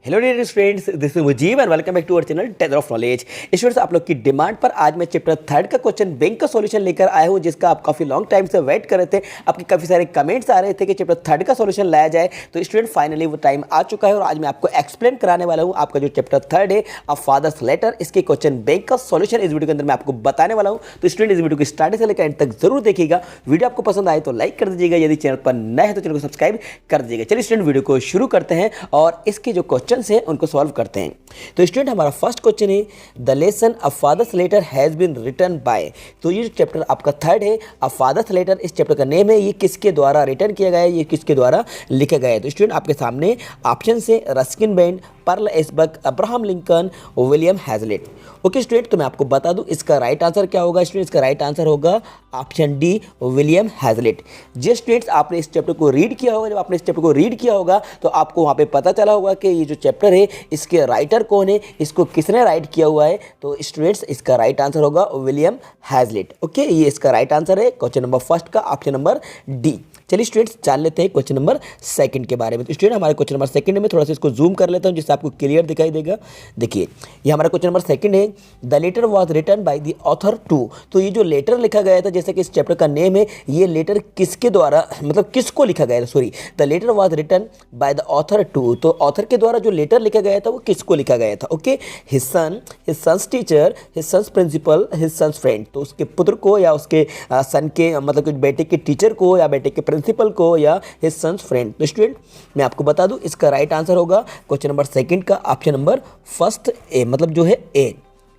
Hello dear students, this is Mujeeb and welcome back to our channel tether of knowledge. Students, आप लोग की demand पर आज मैं चैप्टर 3 का क्वेश्चन बैंक का सॉल्यूशन लेकर आया हूं, जिसका आप काफी लॉन्ग टाइम से वेट कर रहे थे। आपके काफी सारे कमेंट्स आ रहे थे कि चैप्टर 3 का सॉल्यूशन लाया जाए। तो स्टूडेंट फाइनली वो टाइम आ चुका है और आज मैं आपको एक्सप्लेन कराने वाला हूँ आपका जो चैप्टर 3 है अ फादर्स लेटर, इसके क्वेश्चन बैंक का सॉल्यूशन इस वीडियो के अंदर मैं आपको बताने वाला हूँ। तो स्टूडेंट इस वीडियो को स्टार्टिंग से लेकर एंड तक जरूर देखिएगा। वीडियो आपको पसंद आए तो लाइक कर दीजिएगा, यदि चैनल पर नए हैं तो चैनल को सब्सक्राइब कर दीजिएगा। चलिए स्टूडेंट वीडियो को शुरू करते हैं और इसके जो क्वेश्चन हैं उनको सॉल्व करते हैं। तो स्टूडेंट हमारा फर्स्ट क्वेश्चन है the lesson a father's letter has been written by. तो ये चैप्टर आपका 3 है अ फादर्स लेटर, इस चैप्टर का नेम है। ये किसके द्वारा रिटन किया गया है, ये किसके द्वारा लिखा गया है। तो स्टूडेंट आपके सामने ऑप्शन से Ruskin Bond, Pearl S Buck, Abraham Lincoln, William Hazlitt. Okay student, तो मैं आपको बता दूं इसका राइट आंसर क्या होगा। स्टूडेंट इसका राइट आंसर होगा ऑप्शन डी, विलियम हैजलिट। जिस स्टूडेंट्स आपने इस चैप्टर को रीड किया होगा, जब आपने इस चैप्टर को रीड किया होगा तो आपको वहां पे पता चला होगा कि ये जो चैप्टर है इसके राइटर कौन है, इसको किसने राइट किया हुआ है। तो स्टूडेंट्स इसका राइट आंसर होगा विलियम हैजलिट। ओके, ये इसका राइट आंसर है क्वेश्चन नंबर फर्स्ट का, ऑप्शन नंबर डी। चलिए स्टूडेंट्स जान लेते हैं क्वेश्चन नंबर सेकंड के बारे में। तो स्टूडेंट हमारे क्वेश्चन नंबर सेकंड में थोड़ा सा इसको जूम कर लेता हूं जिससे आपको क्लियर दिखाई देगा। देखिए ये हमारा क्वेश्चन नंबर सेकंड है, the letter was written by the author to. तो ये जो लेटर लिखा गया था, जैसे कि इस चैप्टर का नेम है, ये लेटर किसके द्वारा, मतलब किसको लिखा गया था, sorry the letter was written by the author to. तो ऑथर के द्वारा जो लेटर लिखा गया था वो किसको लिखा गया था। Okay, his son's teacher, his son's principal, his son's friend. तो उसके पुत्र को या उसके सन के, मतलब कि बेटे के टीचर को या बेटे के प्रिंसिपल को या हिज सन्स फ्रेंड। तो स्टूडेंट मैं आपको बता दूं इसका राइट आंसर होगा क्वेश्चन नंबर सेकंड का, ऑप्शन नंबर फर्स्ट ए, मतलब जो है ए,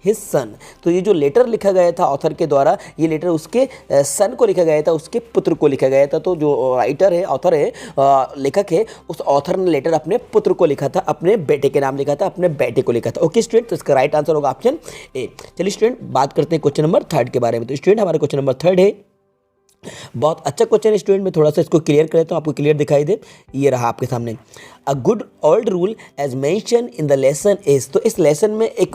हिज सन। तो ये जो लेटर लिखा गया था ऑथर के द्वारा, ये लेटर उसके सन को लिखा गया था, उसके पुत्र को लिखा गया था। तो जो राइटर है, ऑथर है, लेखक है, उस ऑथर ने लेटर अपने पुत्र को लिखा था, अपने बेटे के नाम लिखा था, अपने बेटे को लिखा था। ओके स्टूडेंट, तो इसका राइट आंसर होगा ऑप्शन ए। चलिए स्टूडेंट बात करते हैं क्वेश्चन नंबर 3 के बारे में। तो स्टूडेंट हमारा क्वेश्चन नंबर 3 है, बहुत अच्छा क्वेश्चन है स्टूडेंट। मैं थोड़ा सा इसको क्लियर कर देता हूँ, आपको क्लियर दिखाई दे। ये रहा आपके सामने, a good old rule as mention in the lesson is. तो इस लेसन में एक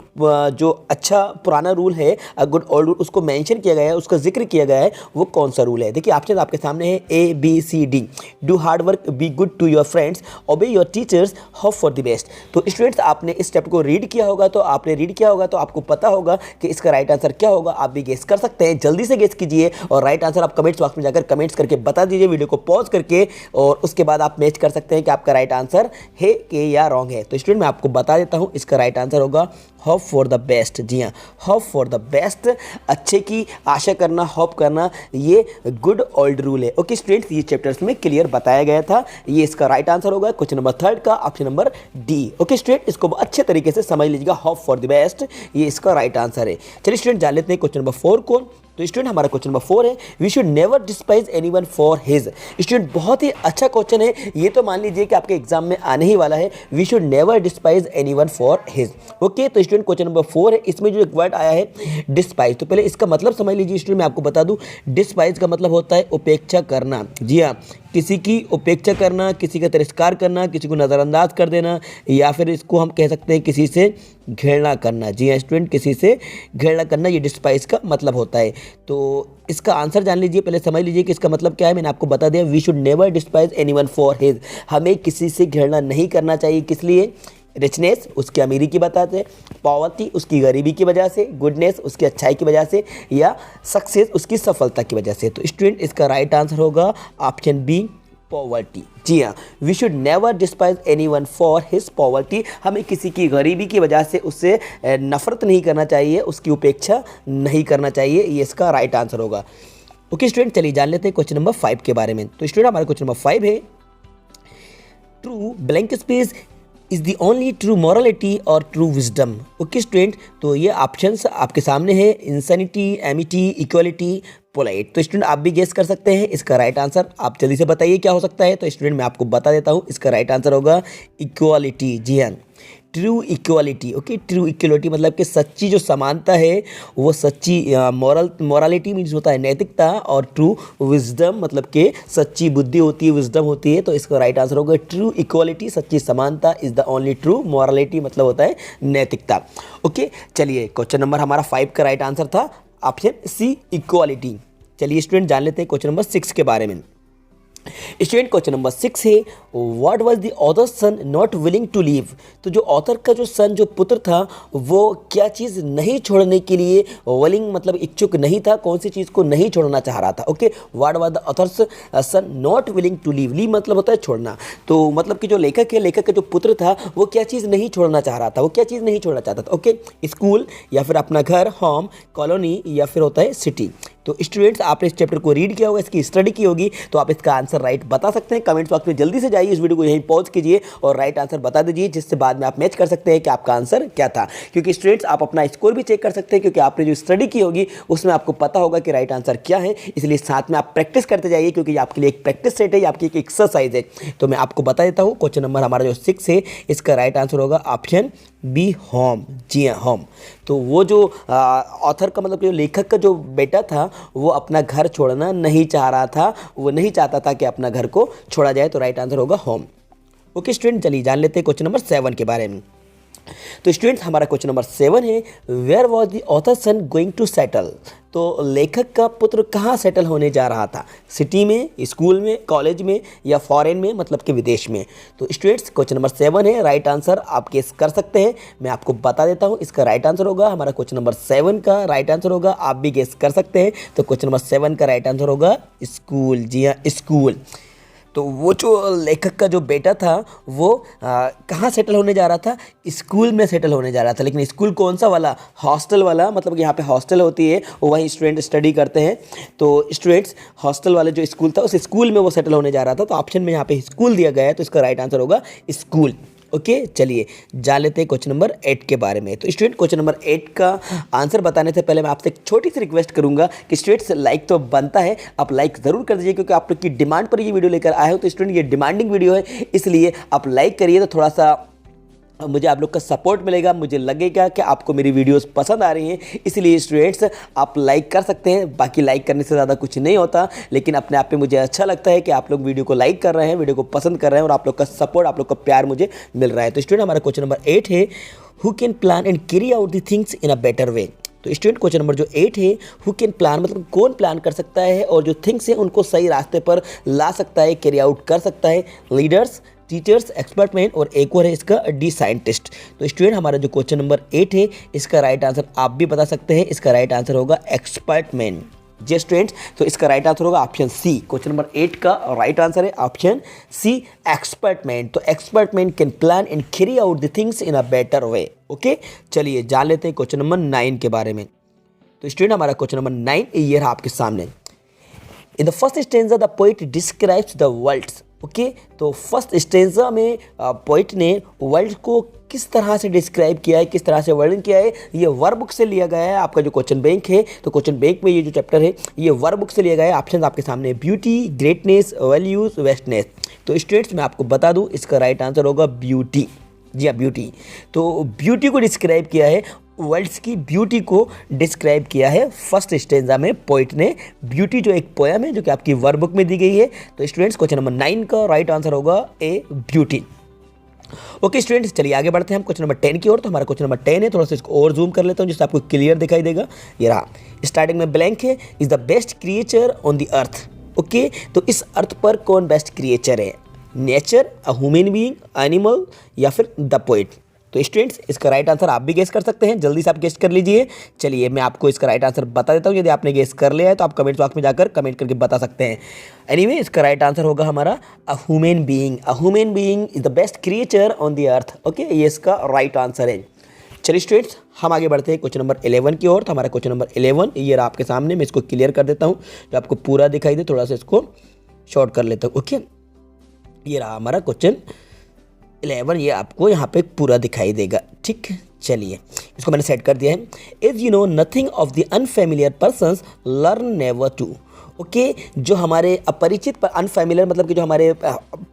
जो अच्छा पुराना रूल है, अ गुड ओल्ड रूल, उसको मेंशन किया गया है, उसका जिक्र किया गया है। वो कौन सा रूल है? देखिए ऑप्शन आपके सामने है A B C D. Do hard work, be good to your friends, obey your teachers, hope for the best. तो स्टूडेंट्स आपने इस चैप्टर को रीड किया होगा, तो आपको पता होगा कि इसका राइट आंसर क्या होगा। आप भी गेस कर सकते हैं, जल्दी से गेस कीजिए और राइट आंसर आप कमेंट्स बॉक्स में जाकर कमेंट्स करके बता दीजिए, वीडियो को पॉज करके, और उसके बाद आप मैच कर सकते हैं कि आपका राइट आंसर है कि या रॉन्ग है। तो स्टूडेंट मैं आपको बता देता हूं इसका राइट आंसर होगा होप फॉर द बेस्ट। जी हाँ, होप फॉर द बेस्ट, अच्छे की आशा करना, होप करना, ये गुड ओल्ड रूल है। ओके स्टूडेंट्स, ये चैप्टर्स में क्लियर बताया गया था। ये इसका राइट आंसर होगा क्वेश्चन नंबर 3 का, option number D. Okay student, इसको अच्छे तरीके से समझ लीजिएगा, होप फॉर द बेस्ट ये इसका राइट आंसर है। चलिए स्टूडेंट जान लेते हैं क्वेश्चन नंबर 4 को। तो स्टूडेंट हमारा क्वेश्चन नंबर 4 है, we should never despise anyone for his. Student बहुत ही अच्छा क्वेश्चन है, ये तो मान लीजिए कि आपके एग्जाम में आने ही वाला है। We should never despise anyone for his. Okay, तो स्टूडेंट क्वेश्चन नंबर 4 है, इसमें जो एक वर्ड आया है डिस्पाइज, तो पहले इसका मतलब समझ लीजिए। स्टूडेंट मैं आपको बता दूं, डिस्पाइज का मतलब होता है उपेक्षा करना। जी हाँ, किसी की उपेक्षा करना, किसी का तिरस्कार करना, किसी को नज़रअंदाज कर देना, या फिर इसको हम कह सकते हैं किसी से घृणा करना। जी हाँ स्टूडेंट, किसी से घृणा करना, ये डिस्पाइज का मतलब होता है। तो इसका आंसर जान लीजिए, पहले समझ लीजिए कि इसका मतलब क्या है। मैंने आपको बता दिया, we should never despise anyone for his. हमें किसी से घृणा नहीं करना चाहिए, किस लिए? रिचनेस उसकी अमीरी की वजह से, पॉवर्टी उसकी गरीबी की वजह से, गुडनेस उसकी अच्छाई की वजह से, या सक्सेस उसकी सफलता की वजह से। तो स्टूडेंट इसका राइट आंसर होगा ऑप्शन बी, पॉवर्टी। जी हाँ, we should never despise anyone for his poverty. हमें किसी की गरीबी की वजह से उससे नफरत नहीं करना चाहिए, उसकी उपेक्षा नहीं करना चाहिए, ये इसका राइट आंसर होगा। ओके स्टूडेंट, चलिए जान लेते हैं क्वेश्चन नंबर 5 के बारे में। तो स्टूडेंट हमारा क्वेश्चन नंबर 5 है, true blank space is the only true morality और ट्रू विजडम। ओके स्टूडेंट, तो ये ऑप्शंस आपके सामने है, इंसैनिटी, एमिटी, इक्वालिटी, पोलाइट। तो स्टूडेंट आप भी गेस कर सकते हैं इसका राइट आंसर, आप जल्दी से बताइए क्या हो सकता है। तो स्टूडेंट मैं आपको बता देता हूँ, इसका राइट आंसर होगा इक्वालिटी। जी हाँ, true equality. Okay, true equality मतलब कि सच्ची जो समानता है, वो सच्ची मॉरलिटी मीन्स होता है नैतिकता, और ट्रू विजडम मतलब कि सच्ची बुद्धि होती है, विजडम होती है। तो इसका राइट आंसर होगा ट्रू इक्वालिटी, सच्ची समानता, is the only true morality मतलब होता है नैतिकता। ओके, चलिए क्वेश्चन नंबर हमारा 5 का राइट आंसर था ऑप्शन सी, इक्वालिटी। चलिए स्टूडेंट जान लेते हैं क्वेश्चन नंबर 6 के बारे में। स्टूडेंट क्वेश्चन नंबर 6 है, what was the author son not willing to leave. तो जो ऑथर का जो सन जो पुत्र था वो क्या चीज़ नहीं छोड़ने के लिए विलिंग मतलब इच्छुक नहीं था, कौन सी चीज़ को नहीं छोड़ना चाह रहा था। Okay, what was the author's son not willing to leave. Leave मतलब होता है छोड़ना, तो मतलब कि जो लेखक है, लेखक का जो पुत्र था वो क्या चीज़ नहीं छोड़ना चाह रहा था, वो क्या चीज़ नहीं छोड़ना चाहता था। ओके, स्कूल या फिर अपना घर, होम, कॉलोनी या फिर होता है सिटी। तो स्टूडेंट्स आपने इस चैप्टर को रीड किया होगा, इसकी स्टडी की होगी, तो आप इसका आंसर राइट बता सकते हैं। कमेंट्स बॉक्स में जल्दी से जाइए, इस वीडियो को यहीं पॉज कीजिए और राइट आंसर बता दीजिए, जिससे बाद में आप मैच कर सकते हैं कि आपका आंसर क्या था। क्योंकि स्टूडेंट्स आप अपना स्कोर भी चेक कर सकते हैं, क्योंकि आपने जो स्टडी की होगी उसमें आपको पता होगा कि राइट आंसर क्या है। इसलिए साथ में आप प्रैक्टिस करते जाइए, क्योंकि ये आपके लिए एक प्रैक्टिस सेट है, ये आपकी एक एक्सरसाइज है। तो मैं आपको बता देता हूँ, क्वेश्चन नंबर हमारा जो 6 है, इसका राइट आंसर होगा ऑप्शन बी, होम। जी हाँ, होम। तो वो जो ऑथर का मतलब जो लेखक का जो बेटा था वो अपना घर छोड़ना नहीं चाह रहा था, वो नहीं चाहता था कि अपना घर को छोड़ा जाए, तो राइट आंसर होगा होम। ओके स्टूडेंट, चलिए जान लेते हैं क्वेश्चन नंबर 7 के बारे में। तो स्टूडेंट्स हमारा क्वेश्चन नंबर 7 है, where was the author son going to settle. तो लेखक का पुत्र कहाँ सेटल होने जा रहा था, सिटी में, स्कूल में, कॉलेज में या फॉरेन में मतलब कि विदेश में। तो स्टूडेंट्स क्वेश्चन नंबर 7 है, राइट आंसर आप गेस कर सकते हैं। मैं आपको बता देता हूँ, इसका राइट आंसर होगा हमारा क्वेश्चन नंबर 7 का राइट आंसर होगा, आप भी गेस कर सकते हैं। तो क्वेश्चन नंबर 7 का राइट आंसर होगा स्कूल। जी हाँ, स्कूल। तो वो जो लेखक का जो बेटा था वो कहाँ सेटल होने जा रहा था, स्कूल में सेटल होने जा रहा था। लेकिन स्कूल कौन सा वाला, हॉस्टल वाला, मतलब कि यहाँ पे हॉस्टल होती है, वहीं स्टूडेंट स्टडी करते हैं। तो स्टूडेंट्स हॉस्टल वाले जो स्कूल था उस स्कूल में वो सेटल होने जा रहा था। तो ऑप्शन में यहाँ पे स्कूल दिया गया है, तो इसका राइट आंसर होगा स्कूल। ओके, चलिए जान लेते हैं क्वेश्चन नंबर 8 के बारे में। तो स्टूडेंट क्वेश्चन नंबर 8 का आंसर बताने से पहले मैं आपसे एक छोटी सी रिक्वेस्ट करूंगा कि स्टूडेंट्स लाइक तो बनता है, आप लाइक ज़रूर कर दीजिए, क्योंकि आप लोग की डिमांड पर ये वीडियो लेकर आए हो। तो स्टूडेंट ये डिमांडिंग वीडियो है, इसलिए आप लाइक करिए, तो थोड़ा सा मुझे आप लोग का सपोर्ट मिलेगा, मुझे लगेगा कि आपको मेरी वीडियोस पसंद आ रही हैं। इसलिए स्टूडेंट्स आप लाइक कर सकते हैं, बाकी लाइक करने से ज़्यादा कुछ नहीं होता, लेकिन अपने आप पे मुझे अच्छा लगता है कि आप लोग वीडियो को लाइक कर रहे हैं, वीडियो को पसंद कर रहे हैं, और आप लोग का सपोर्ट, आप लोग का प्यार मुझे मिल रहा है। तो स्टूडेंट हमारा क्वेश्चन नंबर 8 है, who can plan and carry out the things in a better वे। तो स्टूडेंट क्वेश्चन नंबर जो 8 है, हु कैन प्लान मतलब कौन प्लान कर सकता है और जो थिंग्स है उनको सही रास्ते पर ला सकता है, कैरी आउट कर सकता है। लीडर्स, टीचर्स, एक्सपर्टमैन, और एक और है इसका डी साइंटिस्ट। तो स्टूडेंट हमारा जो क्वेश्चन नंबर 8 है, इसका राइट आंसर आप भी बता सकते हैं, इसका राइट आंसर होगा एक्सपर्टमैन। जी स्टूडेंट्स, तो इसका राइट आंसर होगा ऑप्शन सी। क्वेश्चन नंबर 8 का राइट आंसर है ऑप्शन सी, एक्सपर्टमैन। तो expert man can plan and carry out the things in a better way. Okay, चलिए जान लेते हैं क्वेश्चन नंबर 9 के बारे में। तो स्टूडेंट हमारा क्वेश्चन नंबर 9 ये रहा आपके सामने। In the first stanza the poet describes the world. Okay, तो फर्स्ट स्टेंजा में पोइट ने वर्ल्ड को किस तरह से डिस्क्राइब किया है, किस तरह से वर्णन किया है, ये वर्ब बुक से लिया गया है। आपका जो क्वेश्चन बैंक है, तो क्वेश्चन बैंक में ये जो चैप्टर है ये वर्ब बुक से लिया गया है। ऑप्शन आपके सामने, ब्यूटी, ग्रेटनेस, वैल्यूज, वेस्टनेस। तो स्टूडेंट्स मैं आपको बता दूं, इसका राइट आंसर होगा ब्यूटी। जी हाँ, ब्यूटी। तो ब्यूटी को डिस्क्राइब किया है, वर्ल्ड्स की ब्यूटी को डिस्क्राइब किया है फर्स्ट स्टेंजा में पोइट ने। ब्यूटी जो एक पोयम है जो कि आपकी वर्ब बुक में दी गई है। तो स्टूडेंट्स क्वेश्चन नंबर 9 का राइट आंसर होगा ए, ब्यूटी। ओके स्टूडेंट्स, चलिए आगे बढ़ते हैं हम क्वेश्चन नंबर 10 की ओर। तो हमारा क्वेश्चन नंबर 10 है, थोड़ा सा इसको और जूम कर लेता हूँ जिससे आपको क्लियर दिखाई देगा। ये रहा, स्टार्टिंग में ब्लैंक है, is the best creature on the earth. Okay, तो इस अर्थ पर कौन बेस्ट क्रिएचर है, nature, a human being, animal या फिर द पोइट। तो स्टूडेंट्स इसका राइट आंसर आप भी गेस कर सकते हैं, जल्दी से आप गेस कर लीजिए। चलिए मैं आपको इसका राइट आंसर बता देता हूँ, यदि आपने गेस कर लिया है तो आप कमेंट बॉक्स में जाकर कमेंट करके बता सकते हैं। एनीवे इसका राइट आंसर होगा हमारा a human being. A human being is the best creature on the earth. Okay, ये इसका राइट आंसर है। चलिए स्टूडेंट्स हम आगे बढ़ते हैं क्वेश्चन नंबर 11 की ओर। तो हमारा क्वेश्चन नंबर 11 ये रहा आपके सामने, मैं इसको क्लियर कर देता हूँ जो आपको पूरा दिखाई दे, थोड़ा सा इसको शॉर्ट कर लेता हूँ। ओके, ये रहा हमारा क्वेश्चन 11, ये आपको यहाँ पे पूरा दिखाई देगा। ठीक, चलिए इसको मैंने सेट कर दिया है। Is you know nothing of the unfamiliar persons learn never to. Okay, जो हमारे अपरिचित, अनफेमिलियर मतलब कि जो हमारे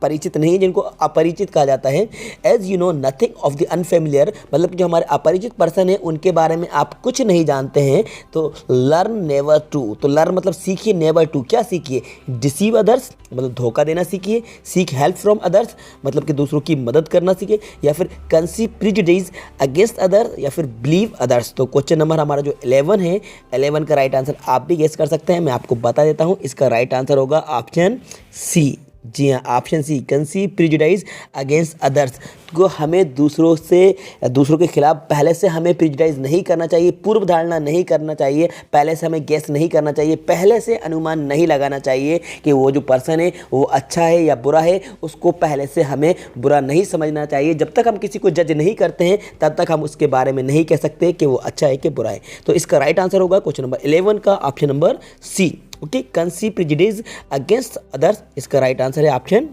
परिचित नहीं, जिनको अपरिचित कहा जाता है। As you know nothing of the unfamiliar मतलब कि जो हमारे अपरिचित पर्सन है उनके बारे में आप कुछ नहीं जानते हैं, तो लर्न नेवर टू। तो लर्न मतलब सीखिए, नेवर टू क्या सीखिए, डिसीव अदर्स मतलब धोखा देना सीखिए, सीख हेल्प फ्रॉम अदर्स मतलब कि दूसरों की मदद करना सीखिए, या फिर कंसीव प्रिजुडिस अगेंस्ट अदर, या फिर बिलीव अदर्स। तो क्वेश्चन नंबर हमारा जो 11 है, 11 का राइट आंसर आप भी गेस कर सकते हैं। मैं आपको बता देता हूं, इसका राइट आंसर होगा ऑप्शन सी। जी हाँ, option C conceive prejudice against others. को हमें दूसरों के खिलाफ पहले से हमें प्रिजुडाइज नहीं करना चाहिए, पूर्व धारणा नहीं करना चाहिए, पहले से हमें गेस नहीं करना चाहिए, पहले से अनुमान नहीं लगाना चाहिए कि वो जो पर्सन है वो अच्छा है या बुरा है। उसको पहले से हमें बुरा नहीं समझना चाहिए। जब तक हम किसी को जज नहीं करते हैं तब तक हम उसके बारे में नहीं कह सकते कि वो अच्छा है कि बुरा है। तो इसका राइट आंसर होगा क्वेश्चन नंबर 11 का option number C. Okay, conceive prejudice against others, इसका राइट आंसर है ऑप्शन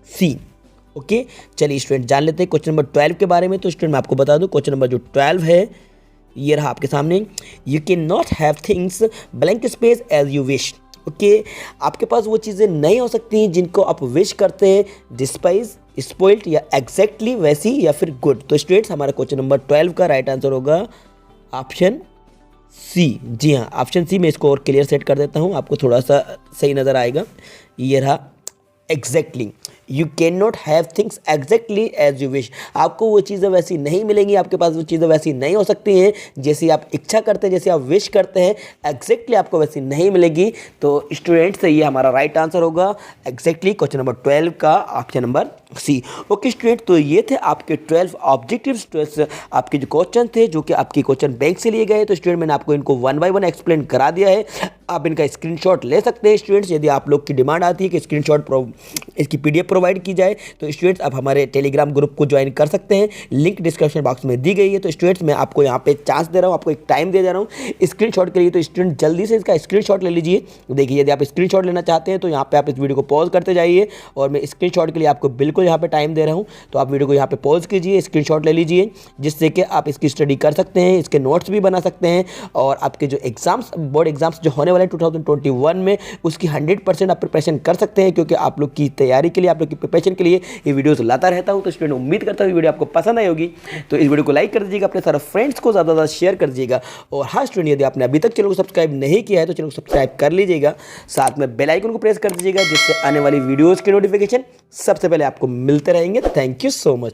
सी। ओके, चलिए स्टूडेंट जान लेते हैं क्वेश्चन नंबर 12 के बारे में। तो स्टूडेंट मैं आपको बता दूं क्वेश्चन नंबर जो 12 है ये रहा आपके सामने। You can not have things blank space as you wish. Okay, आपके पास वो चीज़ें नहीं हो सकती हैं जिनको आप विश करते हैं, डिस्पाइज, स्पॉइल्ड या एग्जैक्टली वैसी या फिर गुड। तो स्टूडेंट्स हमारा क्वेश्चन नंबर 12 का राइट आंसर होगा ऑप्शन सी। जी हाँ, ऑप्शन सी। मैं इसको और क्लियर सेट कर देता हूँ, आपको थोड़ा सा सही नज़र आएगा। ये रहा exactly. You can not have things exactly as you wish. आपको वो चीज़ें वैसी नहीं मिलेंगी, आपके पास वो चीज़ें वैसी नहीं हो सकती हैं जैसी आप इच्छा करते हैं, जैसे आप विश करते हैं, एग्जैक्टली आपको वैसी नहीं मिलेगी। तो स्टूडेंट्स ये हमारा राइट आंसर होगा एग्जैक्टली क्वेश्चन नंबर 12 का option number C. Okay student, तो ये थे आपके 12 ऑब्जेक्टिव्स, 12 आपके जो क्वेश्चन थे जो कि आपके क्वेश्चन बैंक से लिए गए। तो स्टूडेंट मैंने आपको इनको 1 बाय 1 एक्सप्लेन करा दिया है। आप इनका स्क्रीनशॉट ले सकते हैं स्टूडेंट्स, यदि आप लोग की डिमांड आती है कि स्क्रीनशॉट इसकी पीडीएफ प्रोवाइड की जाए तो स्टूडेंट्स आप हमारे टेलीग्राम ग्रुप को ज्वाइन कर सकते हैं, लिंक डिस्क्रिप्शन बॉक्स में दी गई है। तो स्टूडेंट्स मैं आपको यहाँ पे चांस दे रहा हूँ, आपको एक टाइम दे रहा हूँ स्क्रीनशॉट के लिए। तो स्टूडेंट जल्दी से इसका स्क्रीनशॉट ले लीजिए। देखिए यदि आप स्क्रीनशॉट लेना चाहते हैं तो यहाँ पे आप इस वीडियो को पॉज करते जाइए और मैं स्क्रीनशॉट के लिए आपको बिल्कुल यहाँ पे टाइम दे रहा हूँ। तो आप वीडियो को यहाँ पे पॉज कीजिए, स्क्रीनशॉट ले लीजिए, जिससे कि आप इसकी स्टडी कर सकते हैं, इसके नोट्स भी बना सकते हैं और आपके जो एग्जाम्स, बोर्ड एग्जाम्स जो होने वाले 2021 में उसकी 100% आप प्रिपरेशन कर सकते हैं। क्योंकि आप लोग की तैयारी के लिए, आप लोग की प्रिपरेशन के लिए ये वीडियोस लाता रहता हूं। तो स्टूडेंट उम्मीद करता हूं वीडियो आपको पसंद आई होगी। तो इस वीडियो को लाइक कर दीजिएगा, अपने सारे फ्रेंड्स को ज़्यादा ज़्यादा शेयर कर दीजिएगा। और हाँ स्टूडेंट, यदि आपने अभी तक चैनल को सब्सक्राइब नहीं किया है तो चैनल को सब्सक्राइब कर लीजिएगा, साथ में बेल आइकन को प्रेस कर दीजिएगा, जिससे आने वाली वीडियोज़ के नोटिफिकेशन सबसे पहले आपको मिलते रहेंगे। Thank you so much.